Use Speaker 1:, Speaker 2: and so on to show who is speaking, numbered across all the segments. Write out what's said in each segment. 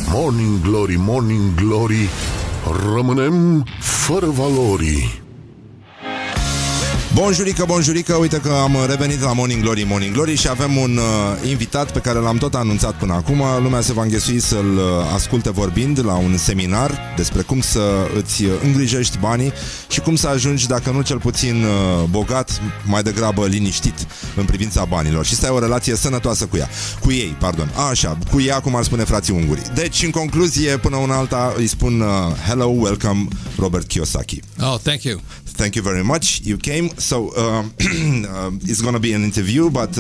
Speaker 1: Morning Glory, Morning Glory, rămânem fără valori.
Speaker 2: Bonjurică, uite că am revenit la Morning Glory, Morning Glory și avem un invitat pe care l-am tot anunțat până acum. Lumea se va înghesui să-l asculte vorbind la un seminar despre cum să îți îngrijești banii și cum să ajungi, dacă nu cel puțin bogat, mai degrabă liniștit în privința banilor și să ai o relație sănătoasă cu ei. Așa, cu ea, cum ar spune frații unguri. Deci, în concluzie, până una alta, îi spun hello, welcome, Robert Kiyosaki.
Speaker 3: Oh, thank you.
Speaker 2: Thank you very much. You came. So it's going to be an interview, but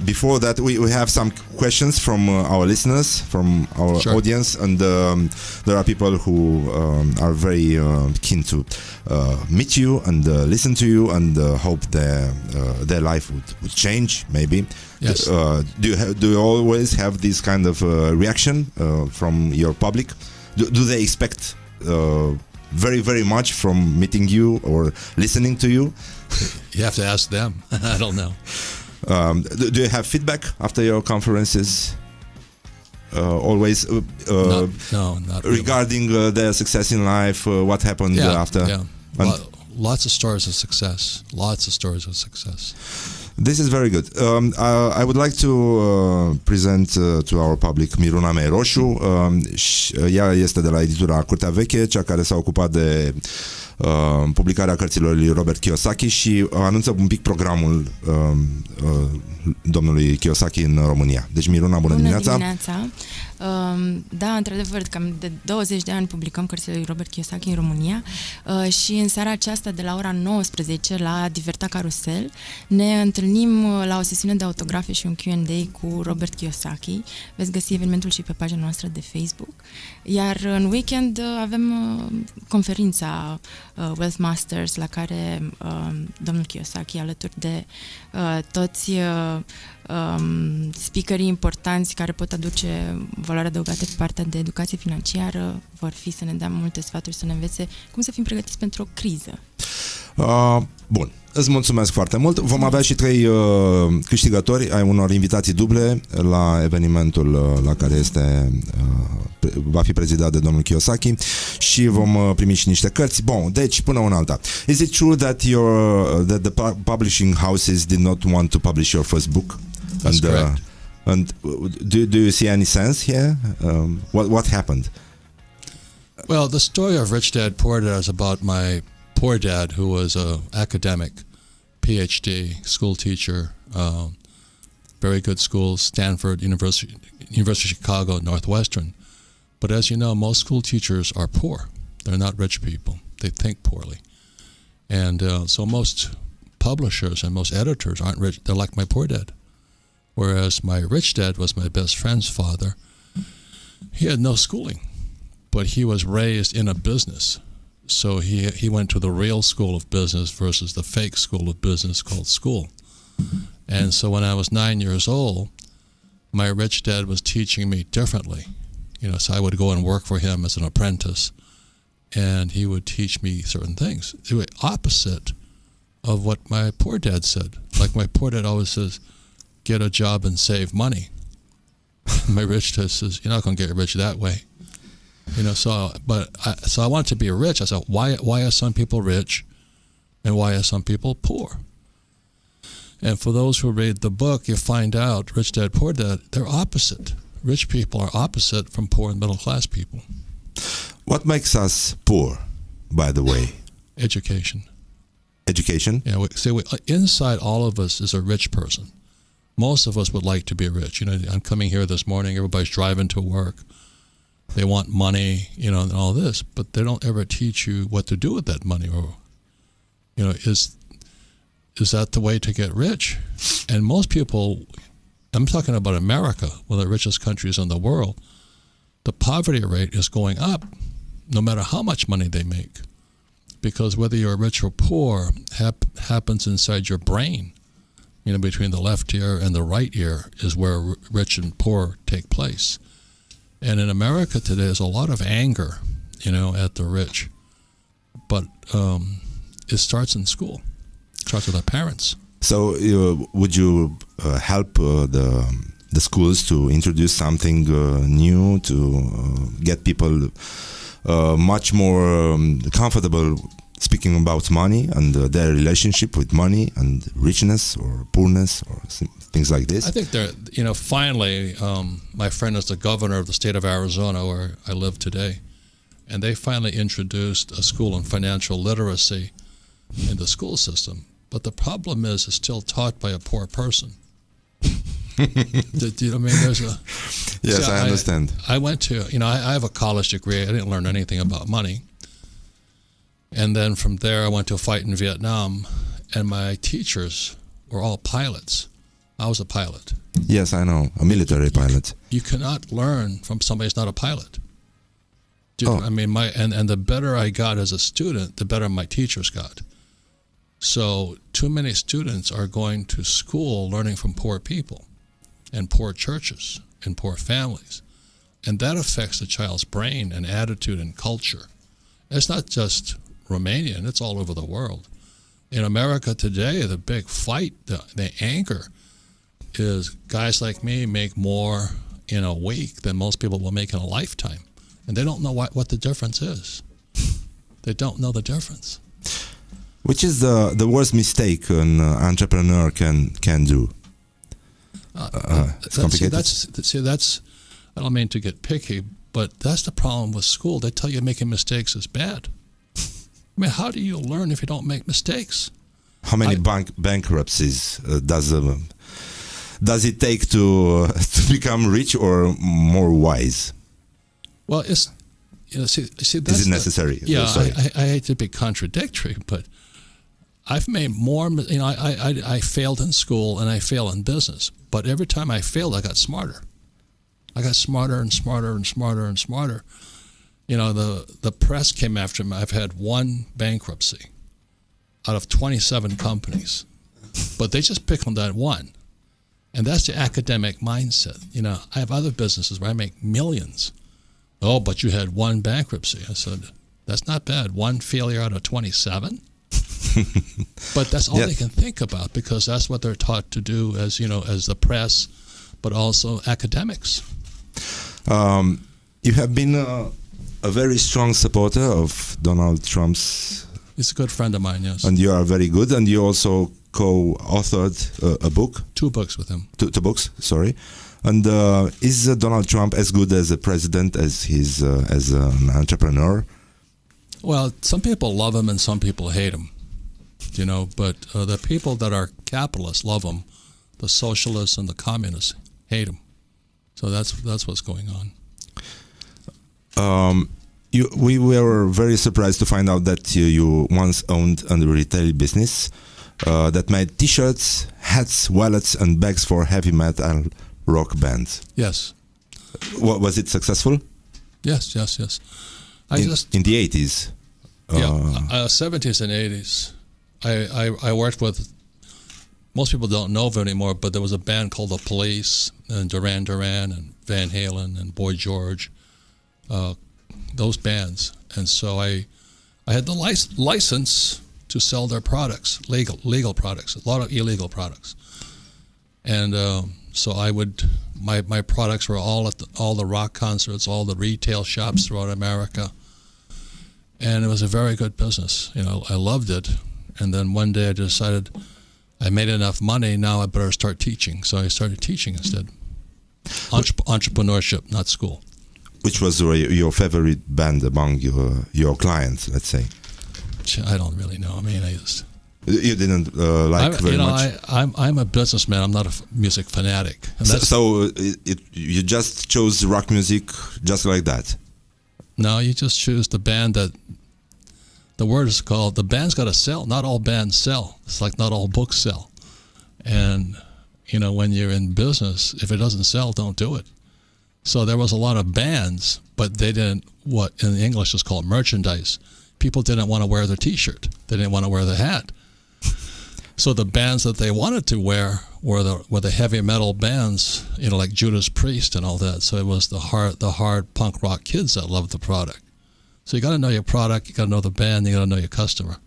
Speaker 2: before that, we have some questions from our listeners, from our audience, and there are people who are very keen to meet you and listen to you and hope their life would change, maybe.
Speaker 3: Yes.
Speaker 2: Do you always have this kind of reaction from your public? Do they expect very, very much from meeting you or listening to you?
Speaker 3: You have to ask them. I don't know.
Speaker 2: Do you have feedback after your conferences? Always
Speaker 3: no, not
Speaker 2: regarding
Speaker 3: really.
Speaker 2: Their success in life, what happened after?
Speaker 3: Yeah. Lots of stories of success. Lots of stories of success.
Speaker 2: This is very good. I would like to present to our public Miruna Meiroșu. Ea este de la editura Curtea Veche, cea care s-a ocupat de publicarea cărților lui Robert Kiyosaki și anunță un pic programul domnului Kiyosaki în România. Deci, Miruna, bună dimineața!
Speaker 4: Da, într-adevăr, cam de 20 de ani publicăm cărțile lui Robert Kiyosaki în România și în seara aceasta de la ora 19 la Diverta Carusel ne întâlnim la o sesiune de autografe și un Q&A cu Robert Kiyosaki. Veți găsi evenimentul și pe pagina noastră de Facebook. Iar în weekend avem conferința Wealth Masters la care domnul Kiyosaki, alături de toți speakerii importanți care pot aduce valoare adăugată pe partea de educație financiară, vor fi să ne dea multe sfaturi, să ne învețe cum să fim pregătiți pentru o criză.
Speaker 2: Bun, îți mulțumesc foarte mult. Vom avea și 3 câștigători ai unor invitații duble la evenimentul la care va fi prezidat de domnul Kiyosaki și vom primi și niște cărți. Bun, deci până una alta. Is it true that the publishing houses did not want to publish your first book?
Speaker 3: That's correct.
Speaker 2: And do you see any sense here? What happened?
Speaker 3: Well, the story of Rich Dad, Poor Dad is about my poor dad, who was an academic, PhD, school teacher, very good schools, Stanford, University of Chicago, Northwestern. But as you know, most school teachers are poor. They're not rich people. They think poorly. And so most publishers and most editors aren't rich. They're like my poor dad. Whereas my rich dad was my best friend's father. He had no schooling, but he was raised in a business. So he went to the real school of business versus the fake school of business called school. And so when I was 9 years old, my rich dad was teaching me differently. So I would go and work for him as an apprentice, and he would teach me certain things. They were opposite of what my poor dad said. Like my poor dad always says, get a job and save money. My rich dad says, you're not going to get rich that way. So I want to be rich. I said, why are some people rich and why are some people poor? And for those who read the book, you find out Rich Dad, Poor Dad, they're opposite. Rich people are opposite from poor and middle class people.
Speaker 2: What makes us poor, by the way?
Speaker 3: Education.
Speaker 2: Education?
Speaker 3: Yeah, inside all of us is a rich person. Most of us would like to be rich. I'm coming here this morning, everybody's driving to work. They want money, and all this, but they don't ever teach you what to do with that money. Or, is that the way to get rich? And most people, I'm talking about America, one of the richest countries in the world, the poverty rate is going up no matter how much money they make. Because whether you're rich or poor happens inside your brain. Between the left ear and the right ear is where rich and poor take place. And in America today, there's a lot of anger, at the rich. But it starts in school. It starts with our parents.
Speaker 2: So would you help the schools to introduce something new, to get people much more comfortable speaking about money and their relationship with money and richness or poorness or things like this.
Speaker 3: I think finally, my friend is the governor of the state of Arizona where I live today, and they finally introduced a school in financial literacy in the school system. But the problem is it's still taught by a poor person. There's a...
Speaker 2: Yes, I understand.
Speaker 3: I went to, I have a college degree. I didn't learn anything about money. And then from there, I went to a fight in Vietnam, and my teachers were all pilots. I was a pilot.
Speaker 2: Yes, I know, a military pilot.
Speaker 3: You cannot learn from somebody who's not a pilot. And the better I got as a student, the better my teachers got. So too many students are going to school learning from poor people and poor churches and poor families. And that affects the child's brain and attitude and culture. It's not just Romanian, it's all over the world. In America today, the big fight, the anger is guys like me make more in a week than most people will make in a lifetime. And they don't know what the difference is. They don't know the difference.
Speaker 2: Which is the worst mistake an entrepreneur can do? It's complicated.
Speaker 3: That's I don't mean to get picky, but that's the problem with school. They tell you making mistakes is bad. I mean, how do you learn if you don't make mistakes?
Speaker 2: How many bankruptcies does it take to become rich or more wise?
Speaker 3: Well, it's that's
Speaker 2: is it necessary?
Speaker 3: I hate to be contradictory, but I've made more. I failed in school and I failed in business, but every time I failed, I got smarter. I got smarter and smarter and smarter and smarter. The press came after me. I've had one bankruptcy out of 27 companies, but they just pick on that one. And that's the academic mindset. I have other businesses where I make millions. Oh, but you had one bankruptcy. I said, that's not bad. One failure out of 27? But that's all they can think about because that's what they're taught to do as the press, but also academics.
Speaker 2: You have been a very strong supporter of Donald Trump's.
Speaker 3: He's a good friend of mine, yes.
Speaker 2: And you are very good, and you also co-authored a book.
Speaker 3: 2 books with him.
Speaker 2: 2 books, sorry. And is Donald Trump as good as a president as he's as an entrepreneur?
Speaker 3: Well, some people love him and some people hate him, but the people that are capitalists love him. The socialists and the communists hate him. So that's what's going on.
Speaker 2: We were very surprised to find out that you once owned a retail business that made T-shirts, hats, wallets, and bags for heavy metal rock bands.
Speaker 3: Yes.
Speaker 2: Was it successful?
Speaker 3: Yes.
Speaker 2: In the 80s?
Speaker 3: 70s and 80s. I worked with, most people don't know of it anymore, but there was a band called The Police, and Duran Duran, and Van Halen, and Boy George, those bands. And so I had the license to sell their products, legal products, a lot of illegal products. And so I would, my products were all at all the rock concerts, all the retail shops throughout America. And it was a very good business. I loved it. And then one day I decided I made enough money, now I better start teaching. So I started teaching instead. Entrepreneurship, not school.
Speaker 2: Which was your favorite band among your clients, let's say?
Speaker 3: I don't really know. I mean,
Speaker 2: you didn't like very much?
Speaker 3: I'm a businessman. I'm not a music fanatic.
Speaker 2: So you just chose rock music just like that?
Speaker 3: No, you just choose the band that, the word is called, the band's got to sell. Not all bands sell. It's like not all books sell. And, when you're in business, if it doesn't sell, don't do it. So there was a lot of bands, but they didn't, what in English is called merchandise. People didn't want to wear the T-shirt. They didn't want to wear the hat. So the bands that they wanted to wear were the heavy metal bands, like Judas Priest and all that. So it was the hard punk rock kids that loved the product. So you got to know your product, you got to know the band, you got to know your customer.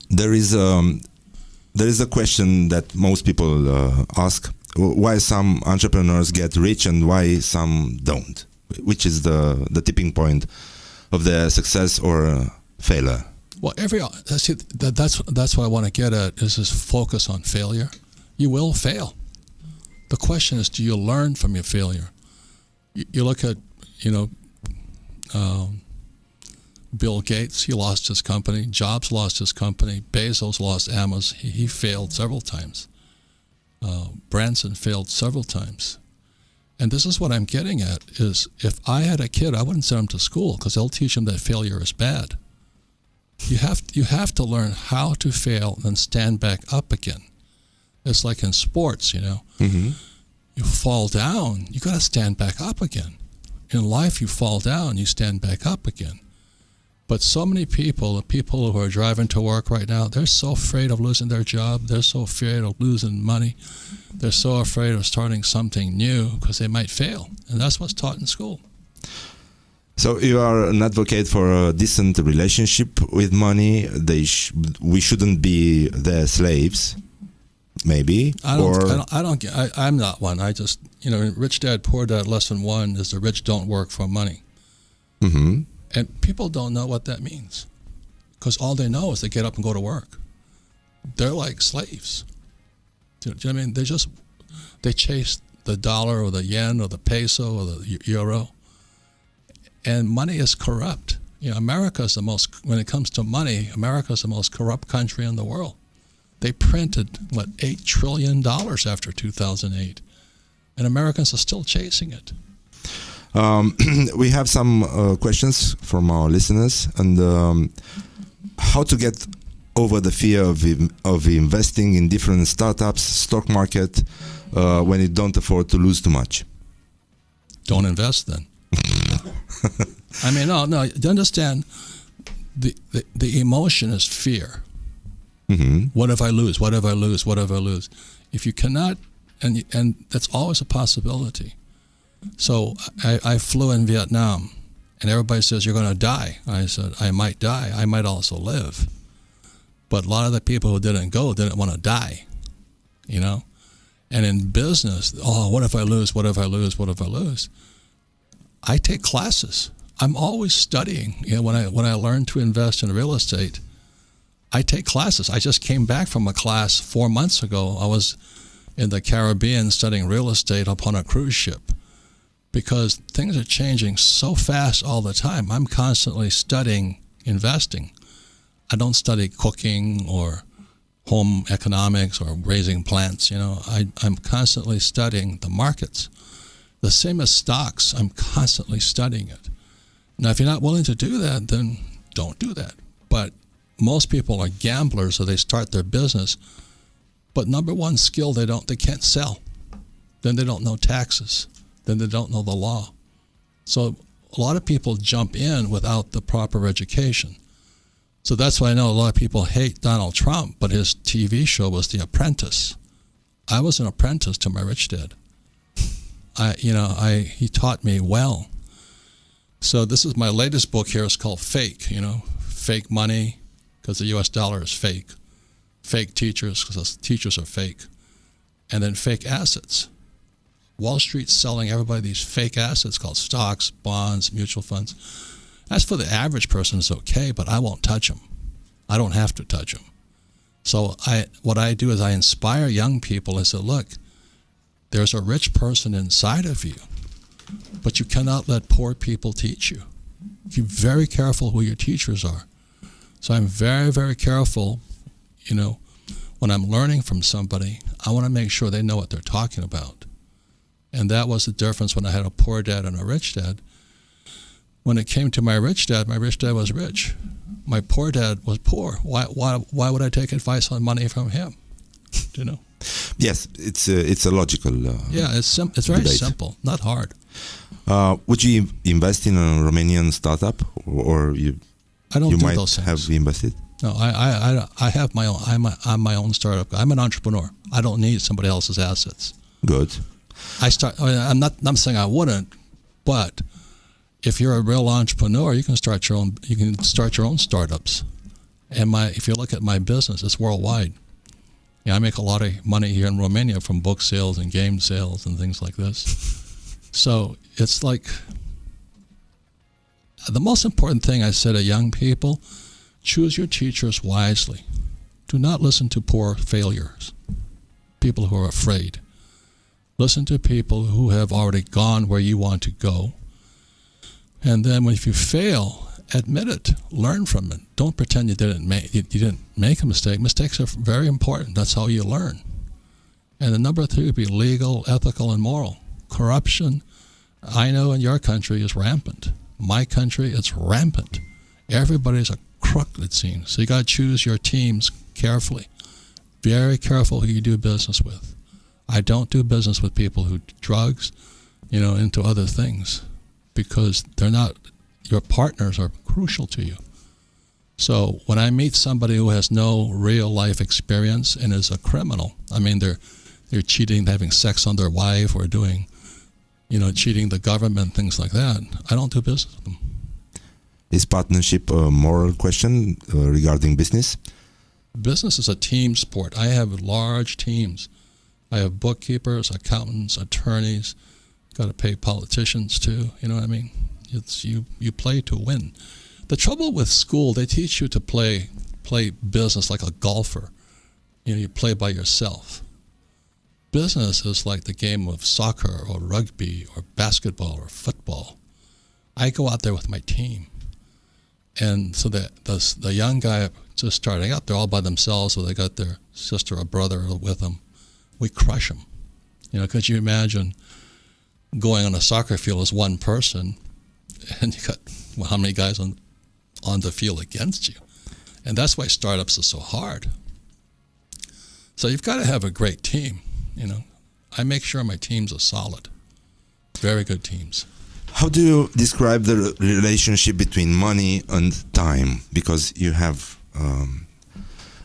Speaker 2: There is there is a question that most people ask: why some entrepreneurs get rich and why some don't? Which is the tipping point of their success or failure?
Speaker 3: Well, that's what I want to get at, is this focus on failure. You will fail. The question is, do you learn from your failure? You look at, Bill Gates, he lost his company. Jobs lost his company. Bezos lost Amazon. He failed several times. Branson failed several times. And this is what I'm getting at, is if I had a kid, I wouldn't send him to school because they'll teach him that failure is bad. You have to learn how to fail and then stand back up again. It's like in sports,
Speaker 2: Mm-hmm.
Speaker 3: You fall down, you got to stand back up again. In life, you fall down, you stand back up again. But so many people, the people who are driving to work right now, they're so afraid of losing their job. They're so afraid of losing money. They're so afraid of starting something new because they might fail. And that's what's taught in school.
Speaker 2: So you are an advocate for a decent relationship with money. We shouldn't be their slaves, maybe.
Speaker 3: I'm not one. I just, Rich Dad, Poor Dad, Lesson 1 is the rich don't work for money.
Speaker 2: Mm-hmm.
Speaker 3: And people don't know what that means because all they know is they get up and go to work. They're like slaves. Do you know what I mean? They chase the dollar or the yen or the peso or the euro. And money is corrupt. America is when it comes to money, America is the most corrupt country in the world. They printed, $8 trillion after 2008. And Americans are still chasing it.
Speaker 2: We have some questions from our listeners, and how to get over the fear of investing in different startups, stock market, when you don't afford to lose too much.
Speaker 3: Don't invest then. No. You understand, the emotion is fear.
Speaker 2: Mm-hmm.
Speaker 3: What if I lose? What if I lose? What if I lose? If you cannot, and that's always a possibility. So I flew in Vietnam, and everybody says, you're going to die. I said, I might die. I might also live. But a lot of the people who didn't go didn't want to die, And in business, what if I lose? What if I lose? What if I lose? I take classes. I'm always studying. When I learned to invest in real estate, I take classes. I just came back from a class 4 months ago. I was in the Caribbean studying real estate upon a cruise ship. Because things are changing so fast all the time. I'm constantly studying investing. I don't study cooking or home economics or raising plants. I'm constantly studying the markets. The same as stocks, I'm constantly studying it. Now, if you're not willing to do that, then don't do that. But most people are gamblers, so they start their business. But number one skill, they can't sell. Then they don't know taxes. Then they don't know the law. So a lot of people jump in without the proper education. So that's why I know a lot of people hate Donald Trump, but his TV show was The Apprentice. I was an apprentice to my rich dad. He taught me well. So this is my latest book here. It's called Fake, fake money because the US dollar is fake. Fake teachers because the teachers are fake. And then fake assets. Wall Street's selling everybody these fake assets called stocks, bonds, mutual funds. That's for the average person, it's okay, but I won't touch them. I don't have to touch them. So what I do is I inspire young people. I say, look, there's a rich person inside of you, but you cannot let poor people teach you. Be very careful who your teachers are. So I'm very, very careful, when I'm learning from somebody, I want to make sure they know what they're talking about. And that was the difference when I had a poor dad and a rich dad. When it came to my rich dad was rich. My poor dad was poor. Why would I take advice on money from him?
Speaker 2: Yes, it's a logical.
Speaker 3: It's very simple, not hard.
Speaker 2: Would you invest in a Romanian startup, or you might those things. Have invested?
Speaker 3: No, I have my own. I'm my own startup. I'm an entrepreneur. I don't need somebody else's assets.
Speaker 2: Good.
Speaker 3: I'm not saying I wouldn't, but if you're a real entrepreneur, you can start your own. You can start your own startups. And if you look at my business, it's worldwide. I make a lot of money here in Romania from book sales and game sales and things like this. So it's like the most important thing I say to young people, choose your teachers wisely. Do not listen to poor failures, people who are afraid. Listen to people who have already gone where you want to go. And then if you fail, admit it. Learn from it. Don't pretend you didn't make a mistake. Mistakes are very important. That's how you learn. And the number 3 would be legal, ethical, and moral. Corruption, I know in your country, is rampant. My country, it's rampant. Everybody's a crook, it seems. So you got to choose your teams carefully. Very careful who you do business with. I don't do business with people who drugs, into other things, because they're not, your partners are crucial to you. So when I meet somebody who has no real life experience and is a criminal, I mean, they're cheating, having sex on their wife, or doing, cheating the government, things like that, I don't do business with them.
Speaker 2: Is partnership a moral question regarding business?
Speaker 3: Business is a team sport. I have large teams. I have bookkeepers, accountants, attorneys. Got to pay politicians too. You know what I mean? It's you play to win. The trouble with school, they teach you to play business like a golfer. You play by yourself. Business is like the game of soccer or rugby or basketball or football. I go out there with my team. And so the young guy just starting out, they're all by themselves, or they got their sister or brother with them. We crush them. Could you imagine going on a soccer field as one person, and you got how many guys on the field against you? And that's why startups are so hard. So you've got to have a great team. I make sure my teams are solid. Very good teams.
Speaker 2: How do you describe the relationship between money and time? Because you have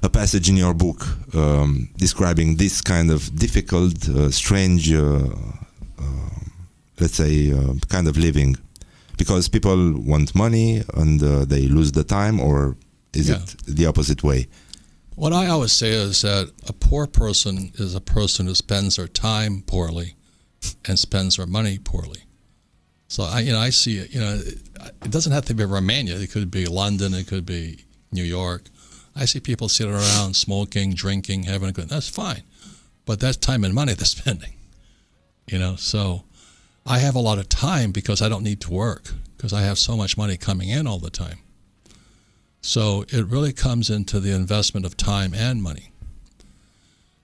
Speaker 2: a passage in your book describing this kind of difficult, strange, let's say, kind of living. Because people want money and they lose the time, or is it the opposite way?
Speaker 3: What I always say is that a poor person is a person who spends their time poorly and spends their money poorly. So I see it. It doesn't have to be Romania. It could be London. It could be New York. I see people sitting around smoking, drinking, having a good. That's fine, but that's time and money they're spending. So I have a lot of time because I don't need to work because I have so much money coming in all the time. So it really comes into the investment of time and money,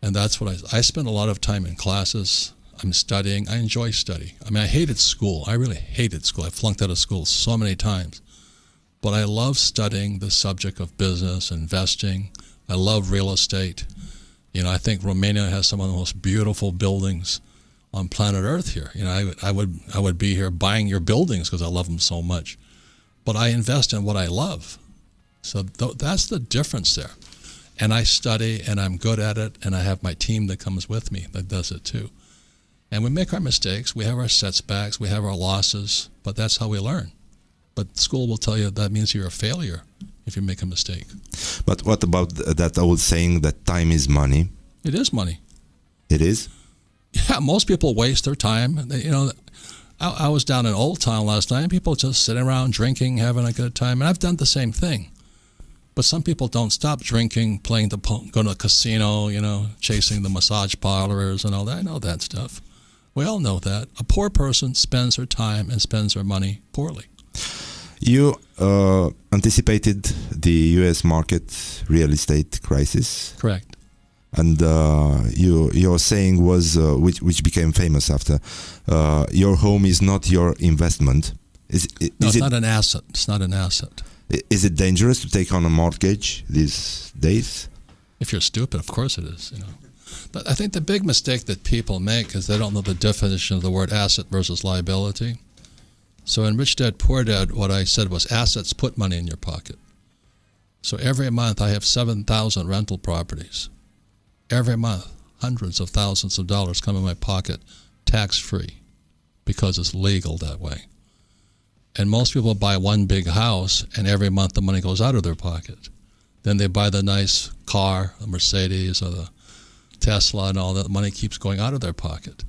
Speaker 3: and that's what I spend a lot of time in classes. I'm studying. I enjoy study. I mean, I hated school. I really hated school. I flunked out of school so many times. But I love studying the subject of business, investing. I love real estate. I think Romania has some of the most beautiful buildings on planet Earth here. I would be here buying your buildings because I love them so much. But I invest in what I love. So that's the difference there. And I study, and I'm good at it, and I have my team that comes with me that does it too. And we make our mistakes, we have our setbacks, we have our losses, but that's how we learn. But school will tell you that means you're a failure if you make a mistake.
Speaker 2: But what about that old saying that time is money?
Speaker 3: It is money.
Speaker 2: It is?
Speaker 3: Yeah, most people waste their time. I was down in Old Town last night, and people just sitting around drinking, having a good time, and I've done the same thing. But some people don't stop drinking, going to a casino, chasing the massage parlors and all that. I know that stuff. We all know that. A poor person spends their time and spends their money poorly.
Speaker 2: You anticipated the U.S. market real estate crisis.
Speaker 3: Correct.
Speaker 2: And your saying was, which became famous after, your home is not your investment.
Speaker 3: It's not an asset. It's not an asset.
Speaker 2: Is it dangerous to take on a mortgage these days?
Speaker 3: If you're stupid, of course it is. But I think the big mistake that people make is they don't know the definition of the word asset versus liability. So in Rich Dad, Poor Dad, what I said was assets put money in your pocket. So every month I have 7,000 rental properties. Every month, hundreds of thousands of dollars come in my pocket, tax-free, because it's legal that way. And most people buy one big house, and every month the money goes out of their pocket. Then they buy the nice car, the Mercedes or the Tesla and all that, money keeps going out of their pocket.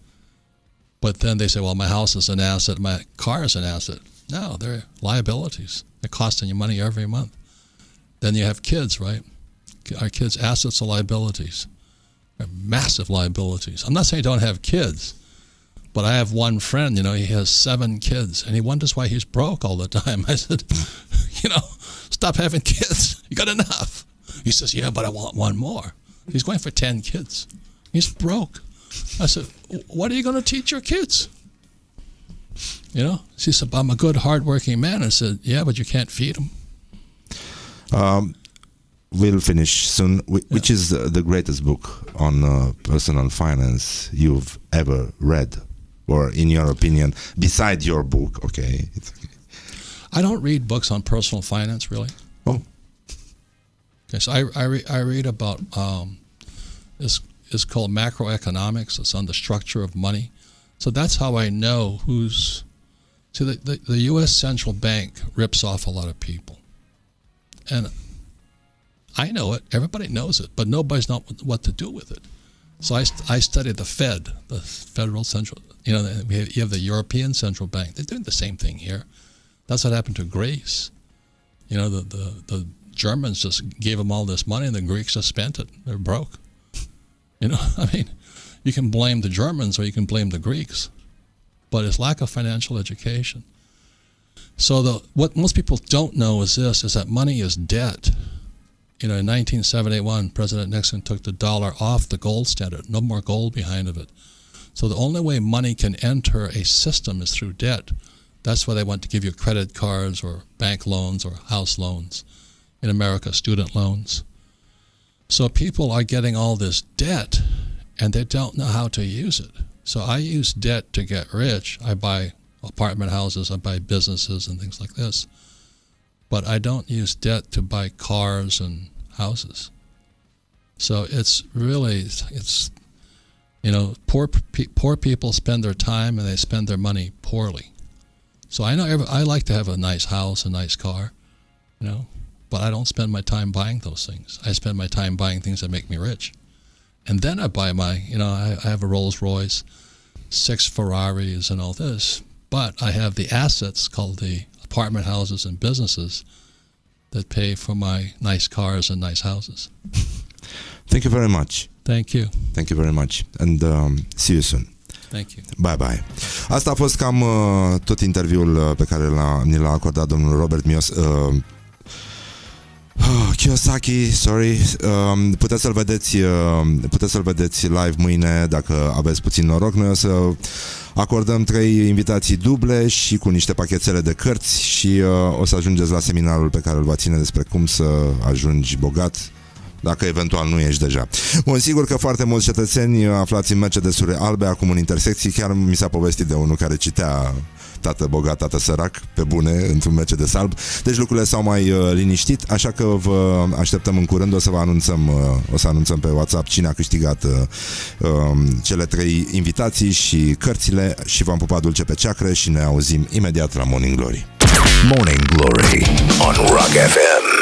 Speaker 3: But then they say, well, my house is an asset, my car is an asset. No, they're liabilities. They're costing you money every month. Then you have kids, right? Our kids' assets are liabilities. They're massive liabilities. I'm not saying don't have kids, but I have one friend, he has 7 kids, and he wonders why he's broke all the time. I said, stop having kids. You got enough. He says, yeah, but I want one more. He's going for 10 kids. He's broke. I said, what are you going to teach your kids? She said, I'm a good, hardworking man. I said, yeah, but you can't feed them.
Speaker 2: We'll finish soon. Which is the greatest book on personal finance you've ever read? Or in your opinion, beside your book, okay? It's okay.
Speaker 3: I don't read books on personal finance, really.
Speaker 2: Oh.
Speaker 3: Okay, so I read about, it's called macroeconomics. It's on the structure of money. So that's how I know who's... See, the U.S. Central Bank rips off a lot of people. And I know it. Everybody knows it. But nobody's knows what to do with it. So I studied the Fed, the Federal Central... you have the European Central Bank. They're doing the same thing here. That's what happened to Greece. The Germans just gave them all this money and the Greeks just spent it. They're broke. You can blame the Germans or you can blame the Greeks. But it's lack of financial education. So what most people don't know is that money is debt. In 1971, President Nixon took the dollar off the gold standard. No more gold behind of it. So the only way money can enter a system is through debt. That's why they want to give you credit cards or bank loans or house loans. In America, student loans. So people are getting all this debt and they don't know how to use it. So I use debt to get rich. I buy apartment houses, I buy businesses and things like this. But I don't use debt to buy cars and houses. So it's really, poor people spend their time and they spend their money poorly. So I know I like to have a nice house, a nice car, but I don't spend my time buying those things. I spend my time buying things that make me rich. And then I buy I have a Rolls Royce, 6 Ferraris and all this, but I have the assets called the apartment houses and businesses that pay for my nice cars and nice houses.
Speaker 2: Thank you very much.
Speaker 3: Thank you.
Speaker 2: Thank you very much. And see you soon.
Speaker 3: Thank you.
Speaker 2: Bye bye. Asta a fost cam tot interviul pe care ni l-a acordat domnul Robert Kiyosaki, sorry. Puteți să-l vedeți live mâine dacă aveți puțin noroc. Noi o să acordăm 3 invitații duble și cu niște pachetele de cărți și o să ajungeți la seminarul pe care îl va ține despre cum să ajungi bogat, dacă eventual nu ești deja. Bun, sigur că foarte mulți cetățeni aflați în Mercedes-uri albe, acum în intersecții. Chiar mi s-a povestit de unul care citea tată bogat, tată sărac, pe bune, într-un Mercedes alb. Deci lucrurile s-au mai liniștit, așa că vă așteptăm în curând. O să anunțăm pe WhatsApp cine a câștigat cele 3 invitații și cărțile și v-am pupat dulce pe ceacră și ne auzim imediat la Morning Glory.
Speaker 1: Morning Glory on Rock FM.